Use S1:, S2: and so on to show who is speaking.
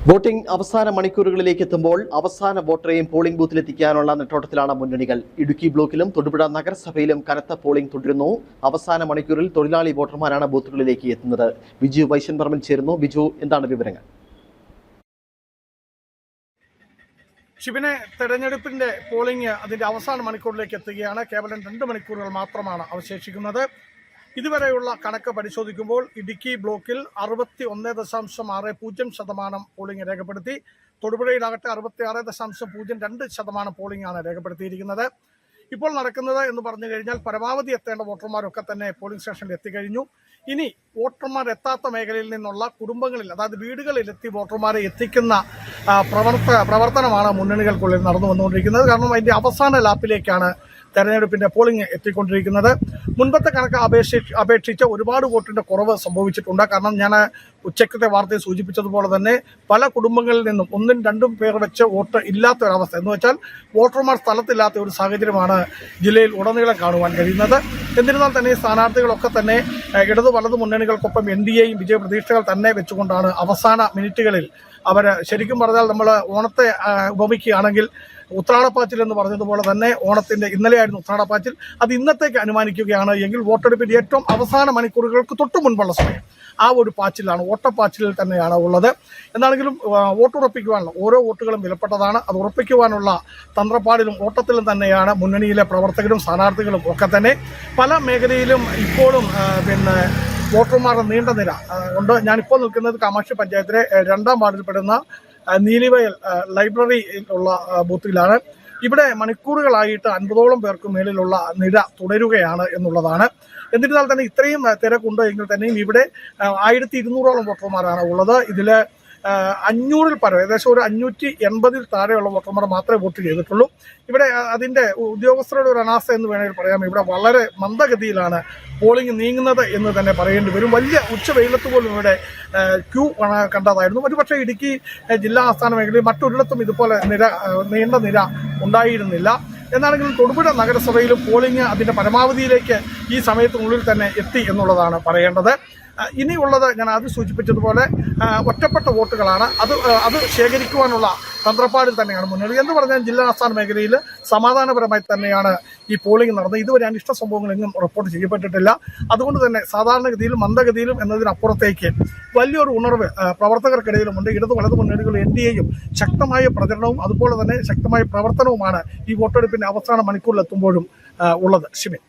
S1: Voting അവസാന മണിക്കൂറുകളിലേക്ക് എത്തുമ്പോൾ അവസാന വോട്ടറെയും പോളിംഗ് ബൂത്തിലെത്തിക്കാനുള്ള നെട്ടോട്ടത്തിലാണ് മുന്നണികൾ. ഇടുക്കി ബ്ലോക്കിലും തൊടുപുഴ നഗരസഭയിലും കനത്ത പോളിംഗ് തുടരുന്നു. അവസാന മണിക്കൂറിൽ തൊഴിലാളി വോട്ടർമാരാണ് ബൂത്തുകളിലേക്ക് എത്തുന്നത്. ബിജു വൈശൻപറമ്പിൽ ചേരുന്നു. ബിജു, എന്താണ് വിവരങ്ങൾ?
S2: ഷിബിനെ, തെരഞ്ഞെടുപ്പിന്റെ പോളിംഗ് അതിന്റെ അവസാന മണിക്കൂറിലേക്ക് എത്തുകയാണ്. കേവലം 2 മണിക്കൂറുകൾ മാത്രമാണ് അവശേഷിക്കുന്നത്. ഇതുവരെയുള്ള കണക്ക് പരിശോധിക്കുമ്പോൾ ഇടുക്കി ബ്ലോക്കിൽ 61.60% പോളിംഗ് രേഖപ്പെടുത്തി. തൊടുപുഴയിലാകട്ടെ 66.02% പോളിംഗ് ആണ് രേഖപ്പെടുത്തിയിരിക്കുന്നത്. ഇപ്പോൾ നടക്കുന്നത് എന്ന് പറഞ്ഞു കഴിഞ്ഞാൽ പരമാവധി എത്തേണ്ട വോട്ടർമാരൊക്കെ തന്നെ പോളിംഗ് സ്റ്റേഷനിൽ എത്തിക്കഴിഞ്ഞു. ഇനി വോട്ടർമാർ എത്താത്ത മേഖലയിൽ നിന്നുള്ള കുടുംബങ്ങളിൽ, അതായത് വീടുകളിൽ എത്തി വോട്ടർമാരെ എത്തിക്കുന്ന പ്രവർത്തനമാണ് മുന്നണികൾക്കുള്ളിൽ നടന്നു വന്നുകൊണ്ടിരിക്കുന്നത്. കാരണം അതിന്റെ അവസാന ലാപ്പിലേക്കാണ് തെരഞ്ഞെടുപ്പിന്റെ പോളിംഗ് എത്തിക്കൊണ്ടിരിക്കുന്നത്. മുൻപത്തെ കണക്ക് അപേക്ഷിച്ച് ഒരുപാട് വോട്ടിന്റെ കുറവ് സംഭവിച്ചിട്ടുണ്ട്. കാരണം ഞാൻ ഉച്ചക്കത്തെ വാർത്തയിൽ സൂചിപ്പിച്ചതുപോലെ തന്നെ പല കുടുംബങ്ങളിൽ നിന്നും 1-2 പേർ വെച്ച് വോട്ട് ഇല്ലാത്ത ഒരവസ്ഥ, എന്ന് വെച്ചാൽ വോട്ടർമാർ സ്ഥലത്തില്ലാത്ത ഒരു സാഹചര്യമാണ് ജില്ലയിൽ ഉടനീളം കാണുവാൻ കഴിയുന്നത്. എന്നിരുന്നാൽ തന്നെ സ്ഥാനാർത്ഥികളൊക്കെ തന്നെ ഇടതു വലതു മുന്നണികൾക്കൊപ്പം NDAയും വിജയപ്രതീക്ഷകൾ തന്നെ വെച്ചുകൊണ്ടാണ് അവസാന മിനിറ്റുകളിൽ അവർ, ശരിക്കും പറഞ്ഞാൽ നമ്മൾ ഓണത്തെ ഉപമിക്കുകയാണെങ്കിൽ ഉത്രാടപ്പാച്ചിൽ എന്ന് പറഞ്ഞതുപോലെ തന്നെ ഓണത്തിന്റെ ഇന്നലെയായിരുന്നു ഉത്രാടപ്പാച്ചിൽ, അത് ഇന്നത്തേക്ക് അനുമാനിക്കുകയാണ് എങ്കിൽ വോട്ടെടുപ്പിന്റെ ഏറ്റവും അവസാന മണിക്കൂറുകൾക്ക് തൊട്ടു മുൻപുള്ള സമയം ആ ഒരു പാച്ചിലാണ്, ഓട്ടപ്പാച്ചിലിൽ തന്നെയാണ് ഉള്ളത്. എന്നാണെങ്കിലും വോട്ടുറപ്പിക്കുവാനുള്ള ഓരോ വോട്ടുകളും വിലപ്പെട്ടതാണ്. അത് ഉറപ്പിക്കുവാനുള്ള തന്ത്രപ്പാടിലും ഓട്ടത്തിലും തന്നെയാണ് മുന്നണിയിലെ പ്രവർത്തകരും സ്ഥാനാർത്ഥികളും ഒക്കെ തന്നെ. പല മേഖലയിലും ഇപ്പോഴും വോട്ടർമാരുടെ നീണ്ട നിര ഉണ്ട്. ഞാനിപ്പോൾ നിൽക്കുന്നത് കാമാക്ഷി പഞ്ചായത്തിലെ 2ാം വാർഡിൽപ്പെടുന്ന നീലിവയൽ ലൈബ്രറിയിലുള്ള ബൂത്തിലാണ്. ഇവിടെ മണിക്കൂറുകളായിട്ട് 50ഓളം പേർക്ക് മേളിലുള്ള നിര തുടരുകയാണ് എന്നുള്ളതാണ്. എന്നിരുന്നാൽ തന്നെ ഇത്രയും തിരക്കുണ്ട് എങ്കിൽ തന്നെയും ഇവിടെ 1200ഓളം വോട്ടർമാരാണ് ഉള്ളത്. ഇതിൽ 500-ൽ പരം, ഏകദേശം ഒരു 580-ൽ താഴെയുള്ള വോട്ടർമാർ മാത്രമേ വോട്ട് ചെയ്തിട്ടുള്ളൂ. ഇവിടെ അതിന്റെ ഉദ്യോഗസ്ഥരുടെ ഒരു അനാസ്ഥ എന്ന് വേണമെങ്കിൽ പറയാം. ഇവിടെ വളരെ മന്ദഗതിയിലാണ് പോളിംഗ് നീങ്ങുന്നത് എന്ന് തന്നെ പറയേണ്ടി വരും. വലിയ ഉച്ചവെയിലത്ത് പോലും ഇവിടെ ക്യൂ കണ്ടതായിരുന്നു. ഒരുപക്ഷെ ഇടുക്കി ജില്ലാ ആസ്ഥാന മേഖലയിൽ മറ്റൊരിടത്തും ഇതുപോലെ നീണ്ട നിര ഉണ്ടായിരുന്നില്ല. എന്നാണെങ്കിലും തൊടുപുഴ നഗരസഭയിലും പോളിംഗ് അതിന്റെ പരമാവധിയിലേക്ക് ഈ സമയത്തിനുള്ളിൽ തന്നെ എത്തി എന്നുള്ളതാണ് പറയേണ്ടത്. ഇനിയുള്ളത് ഞാൻ ആദ്യം സൂചിപ്പിച്ചതുപോലെ ഒറ്റപ്പെട്ട വോട്ടുകളാണ്. അത് ശേഖരിക്കുവാനുള്ള തന്ത്രപ്പാടിൽ തന്നെയാണ് മുന്നണി. എന്ന് പറഞ്ഞാൽ ജില്ലാ ആസ്ഥാന മേഖലയിൽ സമാധാനപരമായി തന്നെയാണ് ഈ പോളിംഗ് നടന്നത്. ഇതുവരെ അനിഷ്ട സംഭവങ്ങളെങ്ങും റിപ്പോർട്ട് ചെയ്യപ്പെട്ടിട്ടില്ല. അതുകൊണ്ട് തന്നെ സാധാരണഗതിയിലും മന്ദഗതിയിലും എന്നതിനപ്പുറത്തേക്ക് വലിയൊരു ഉണർവ് പ്രവർത്തകർക്കിടയിലുമുണ്ട്. ഇടതു വലതു മുന്നണികൾ NDAയും ശക്തമായ പ്രചരണവും അതുപോലെ തന്നെ ശക്തമായ പ്രവർത്തനവുമാണ് ഈ വോട്ടെടുപ്പിന്റെ അവസാന മണിക്കൂറിലെത്തുമ്പോഴും ഉള്ളത്. ഷിമിൻ.